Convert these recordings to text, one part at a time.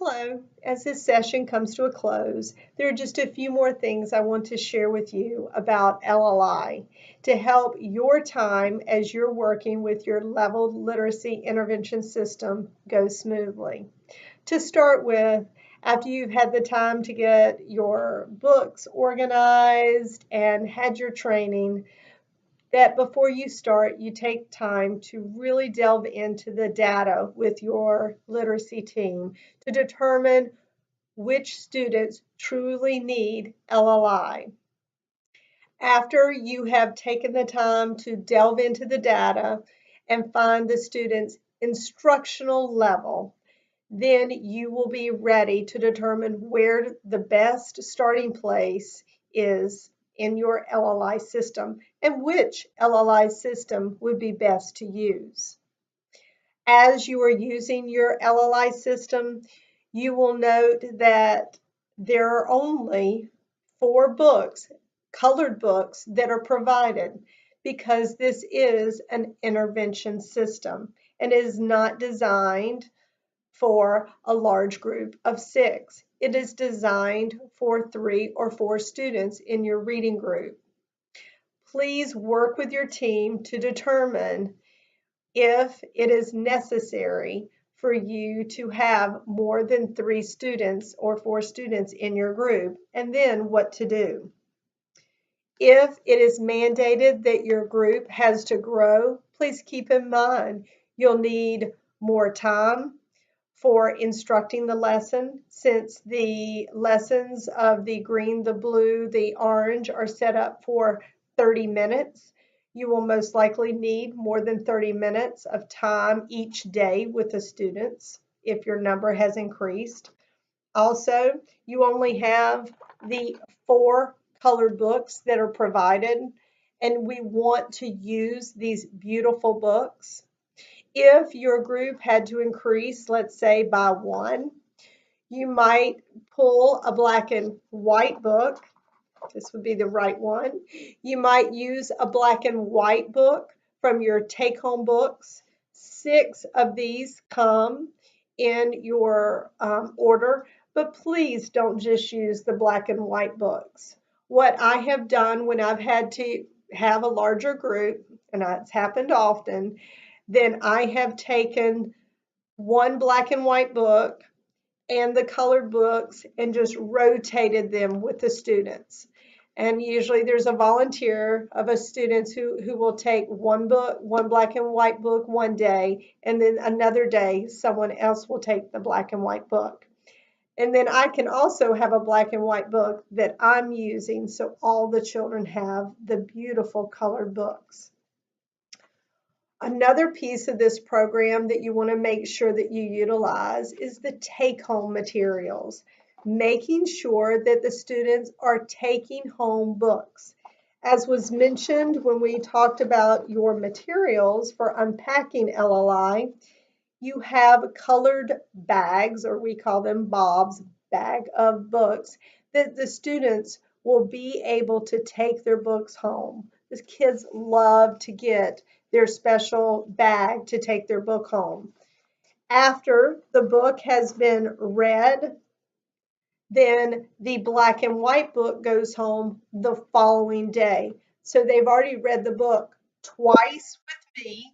Hello. As this session comes to a close, there are just a few more things I want to share with you about LLI to help your time as you're working with your leveled literacy intervention system go smoothly. To start with, after you've had the time to get your books organized and had your training, that before you start, you take time to really delve into the data with your literacy team to determine which students truly need LLI. After you have taken the time to delve into the data and find the student's instructional level, then you will be ready to determine where the best starting place is in your LLI system and which LLI system would be best to use. As you are using your LLI system, you will note that there are only 4 books, colored books, that are provided because this is an intervention system and is not designed for a large group of 6. It is designed for 3 or 4 students in your reading group. Please work with your team to determine if it is necessary for you to have more than 3 students or 4 students in your group, and then what to do. If it is mandated that your group has to grow, please keep in mind you'll need more time for instructing the lesson, since the lessons of the green, the blue, the orange are set up for 30 minutes. You will most likely need more than 30 minutes of time each day with the students if your number has increased. Also, you only have the 4 colored books that are provided, and we want to use these beautiful books. If your group had to increase, let's say by 1, you might pull a black and white book. This would be the right one. You might use a black and white book from your take-home books. 6 of these come in your order, but please don't just use the black and white books. What I have done when I've had to have a larger group, and it's happened often, then I have taken 1 black and white book and the colored books and just rotated them with the students. And usually there's a volunteer of a student who will take 1 book, 1 black and white book one day, and then another day someone else will take the black and white book. And then I can also have a black and white book that I'm using, so all the children have the beautiful colored books. Another piece of this program that you want to make sure that you utilize is the take-home materials, making sure that the students are taking home books. As was mentioned when we talked about your materials for unpacking LLI, you have colored bags, or we call them Bob's bag of books, that the students will be able to take their books home. The kids love to get their special bag to take their book home. After the book has been read, then the black and white book goes home the following day. So they've already read the book twice with me,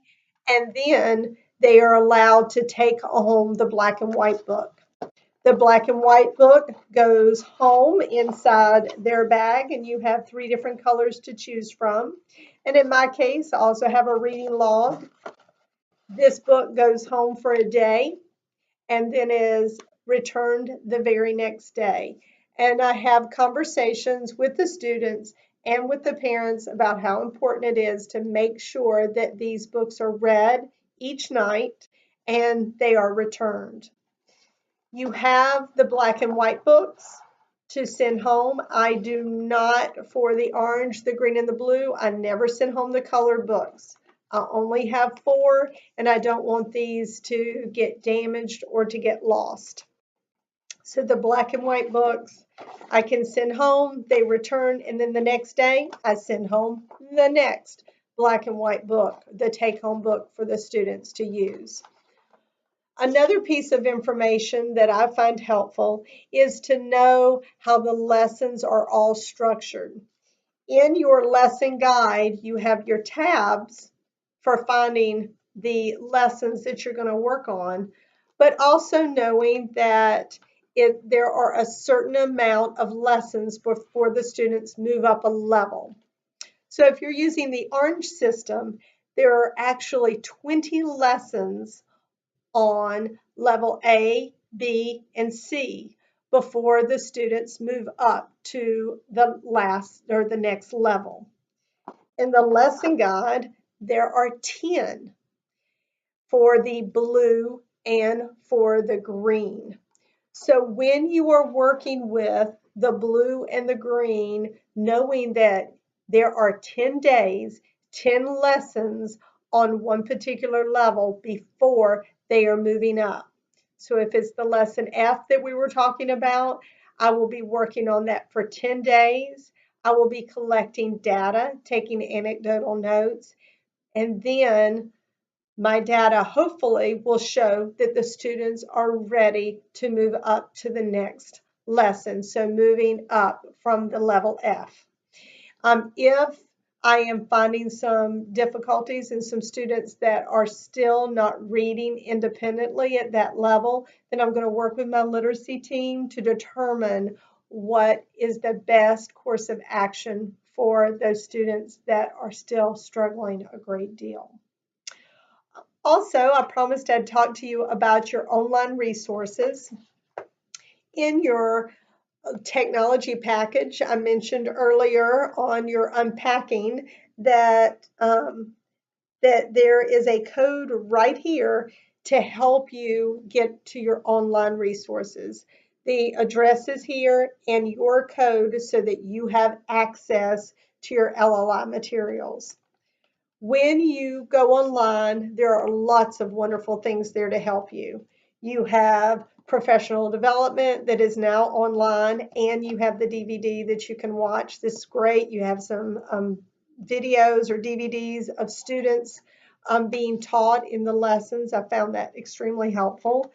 and then they are allowed to take home the black and white book. The black and white book goes home inside their bag, and you have 3 different colors to choose from. And in my case, I also have a reading log. This book goes home for a day and then is returned the very next day. And I have conversations with the students and with the parents about how important it is to make sure that these books are read each night and they are returned. You have the black and white books to send home. I do not, for the orange, the green, and the blue, I never send home the colored books. I only have 4, and I don't want these to get damaged or to get lost. So the black and white books I can send home, they return, and then the next day I send home the next black and white book, the take-home book for the students to use. Another piece of information that I find helpful is to know how the lessons are all structured. In your lesson guide, you have your tabs for finding the lessons that you're going to work on, but also knowing that there are a certain amount of lessons before the students move up a level. So if you're using the orange system, there are actually 20 lessons on level A, B, and C before the students move up to the last or the next level. In the lesson guide, there are 10 for the blue and for the green. So when you are working with the blue and the green, knowing that there are 10 days, 10 lessons on one particular level before they are moving up. So if it's the lesson F that we were talking about, I will be working on that for 10 days. I will be collecting data, taking anecdotal notes, and then my data hopefully will show that the students are ready to move up to the next lesson. So moving up from the level F. If I am finding some difficulties in some students that are still not reading independently at that level, then I'm going to work with my literacy team to determine what is the best course of action for those students that are still struggling a great deal. Also, I promised I'd talk to you about your online resources. In your technology package, I mentioned earlier on your unpacking that, that there is a code right here to help you get to your online resources. The address is here and your code so that you have access to your LLI materials. When you go online, there are lots of wonderful things there to help you. You have professional development that is now online, and you have the DVD that you can watch. This is great. You have some videos or DVDs of students being taught in the lessons. I found that extremely helpful.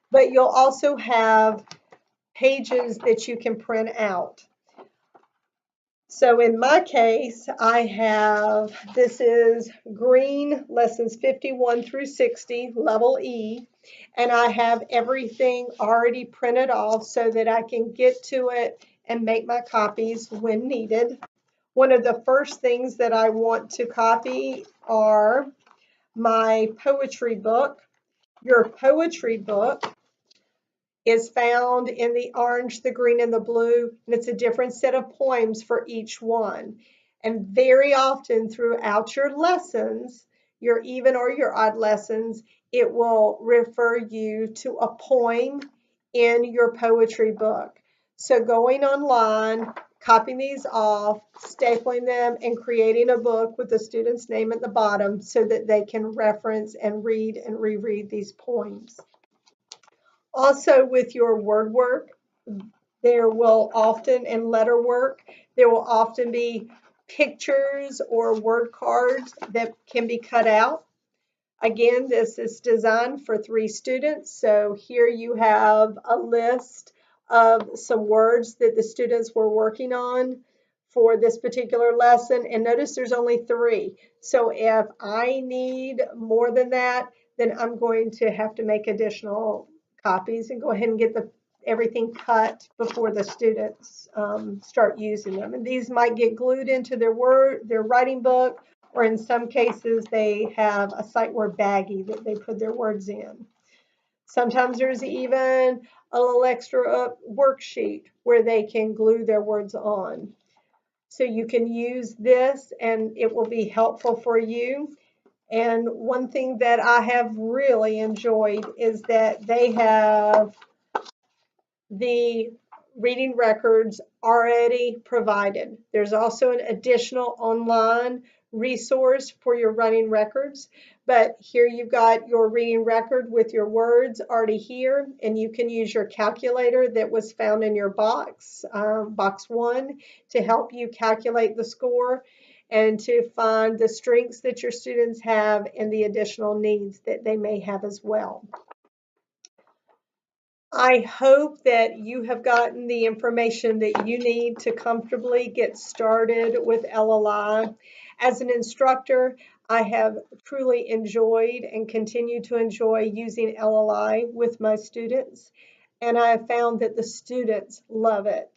But you'll also have pages that you can print out. So in my case, I have, this is green lessons 51 through 60, level E, and I have everything already printed off so that I can get to it and make my copies when needed. One of the first things that I want to copy are my poetry book. Your poetry book is found in the orange, the green, and the blue, and it's a different set of poems for each one. And very often throughout your lessons, your even or your odd lessons, it will refer you to a poem in your poetry book. So going online, copying these off, stapling them, and creating a book with the student's name at the bottom so that they can reference and read and reread these poems. Also with your word work, there will often, and letter work, there will often be pictures or word cards that can be cut out. Again, this is designed for 3 students. So here you have a list of some words that the students were working on for this particular lesson. And notice there's only 3. So if I need more than that, then I'm going to have to make additional copies and go ahead and get everything cut before the students start using them. And these might get glued into their writing book, or in some cases they have a sight word baggie that they put their words in. Sometimes there's even a little extra worksheet where they can glue their words on. So you can use this and it will be helpful for you. And one thing that I have really enjoyed is that they have the reading records already provided. There's also an additional online resource for your running records, but here you've got your reading record with your words already here, and you can use your calculator that was found in your box 1, to help you calculate the score and to find the strengths that your students have and the additional needs that they may have as well. I hope that you have gotten the information that you need to comfortably get started with LLI. As an instructor, I have truly enjoyed and continue to enjoy using LLI with my students, and I have found that the students love it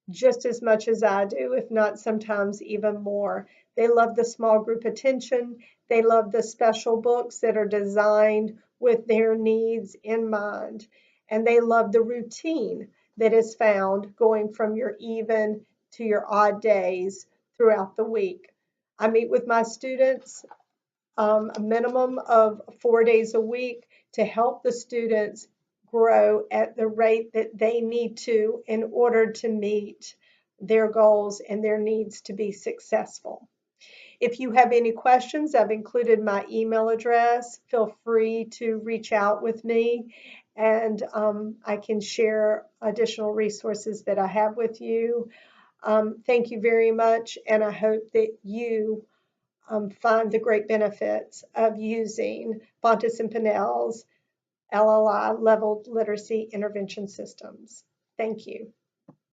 just as much as I do, if not sometimes even more. They love the small group attention. They love the special books that are designed with their needs in mind, and they love the routine that is found going from your even to your odd days throughout the week. I meet with my students a minimum of 4 days a week to help the students grow at the rate that they need to in order to meet their goals and their needs to be successful. If you have any questions, I've included my email address. Feel free to reach out with me, and I can share additional resources that I have with you. Thank you very much, and I hope that you find the great benefits of using Fontes and Pinnell's LLI Leveled Literacy Intervention Systems. Thank you.